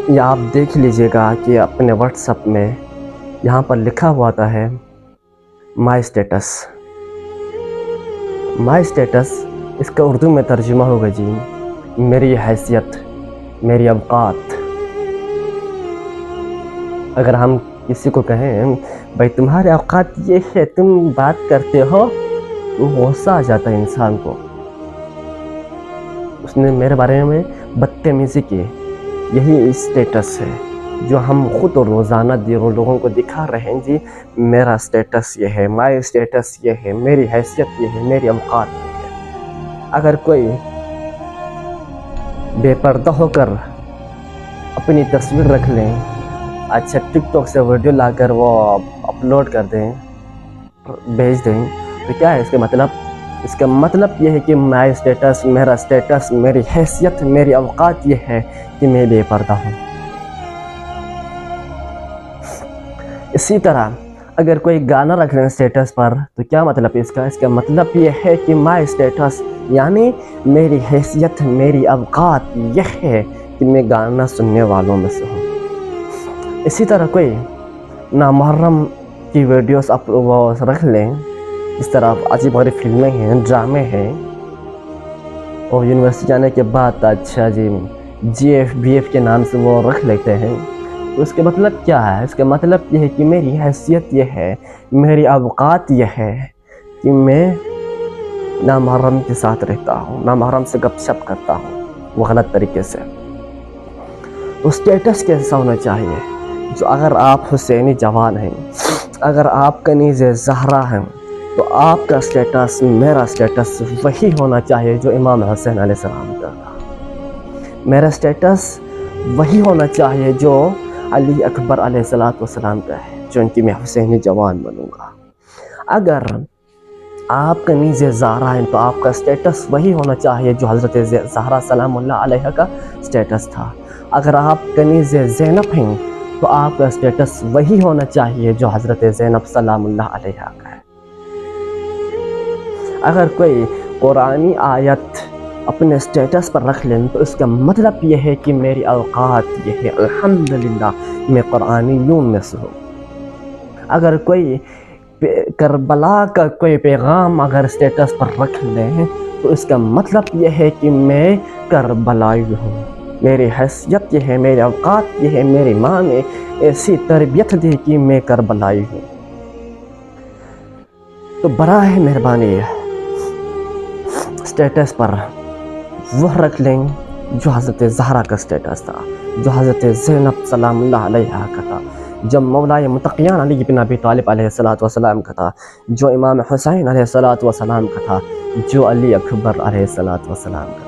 یا آپ دیکھ لیجئے گا کہ اپنے واٹس ایپ میں یہاں پر لکھا ہوا آتا ہے مائی اسٹیٹس۔ مائی اسٹیٹس اس کا اردو میں ترجمہ ہوگا جی میری حیثیت، میری اوقات۔ اگر ہم کسی کو کہیں بھائی تمہارے اوقات یہ ہے، تم بات کرتے ہو، تو غصہ آ جاتا ہے انسان کو۔ اس نے میرے بارے میں بدتمیزی کی، یہی اسٹیٹس ہے جو ہم خود روزانہ دیگر لوگوں کو دکھا رہے ہیں۔ جی میرا اسٹیٹس یہ ہے، مائی اسٹیٹس یہ ہے، میری حیثیت یہ ہے، میری اوقات یہ ہے۔ اگر کوئی بے پردہ ہو کر اپنی تصویر رکھ لیں، اچھا ٹک ٹاک سے ویڈیو لا کر وہ اپلوڈ کر دیں، بھیج دیں، تو کیا ہے اس کا مطلب؟ اس کا مطلب یہ ہے کہ مائی اسٹیٹس، میرا اسٹیٹس، میری حیثیت، میری اوقات یہ ہے کہ میں بے پردہ ہوں۔ اسی طرح اگر کوئی گانا رکھ لیں اسٹیٹس پر، تو کیا مطلب ہے اس کا؟ اس کا مطلب یہ ہے کہ مائی اسٹیٹس یعنی میری حیثیت، میری اوقات یہ ہے کہ میں گانا سننے والوں میں سے ہوں۔ اسی طرح کوئی نامحرم کی ویڈیوز وہ رکھ لیں، اس طرح عجیب غریب فلمیں ہیں، ڈرامے ہیں، اور یونیورسٹی جانے کے بعد اچھا جی جی ایف بی ایف کے نام سے وہ رکھ لیتے ہیں، تو اس کا مطلب کیا ہے؟ اس کا مطلب یہ ہے کہ میری حیثیت یہ ہے، میری اوقات یہ ہے کہ میں نامحرم کے ساتھ رہتا ہوں، نامحرم سے گپ شپ کرتا ہوں وہ غلط طریقے سے۔ تو اسٹیٹس کیسا ہونا چاہیے؟ جو اگر آپ حسینی جوان ہیں، اگر آپ کنیز زہرا ہیں، تو آپ کا اسٹیٹس، میرا اسٹیٹس وہی ہونا چاہیے جو امام حسین علیہ السلام کا تھا۔ میرا اسٹیٹس وہی ہونا چاہیے جو علی اکبر علیہ السلام کا ہے، جو ان کی میں حسینی جوان بنوں گا۔ اگر آپ کنیز زہرا ہیں تو آپ کا اسٹیٹس وہی ہونا چاہیے جو حضرت زہرا سلام اللہ علیہ کا اسٹیٹس تھا۔ اگر آپ کنیز زینب ہیں تو آپ کا اسٹیٹس وہی ہونا چاہیے جو حضرت زینب سلام اللہ علیہ کا ہے۔ اگر کوئی قرآنی آیت اپنے اسٹیٹس پر رکھ لیں تو اس کا مطلب یہ ہے کہ میری اوقات یہ ہے، الحمدللہ میں قرآنیون میں سے ہوں۔ اگر کوئی کربلا کا کوئی پیغام اگر اسٹیٹس پر رکھ لیں تو اس کا مطلب یہ ہے کہ میں کربلائی ہوں، میری حیثیت یہ ہے، میری اوقات یہ ہے، میری ماں نے ایسی تربیت دی کہ میں کربلائی ہوں۔ تو براہ مہربانی اسٹیٹس پر وہ رکھ لیں جو حضرت زہرا کا اسٹیٹس تھا، جو حضرت زینب سلام اللہ علیہ کا تھا، جو مولا متقیان علی بن ابی طالب علیہ السلام کا تھا، جو امام حسین علیہ السلام کا تھا، جو علی اکبر علیہ السلام کا تھا۔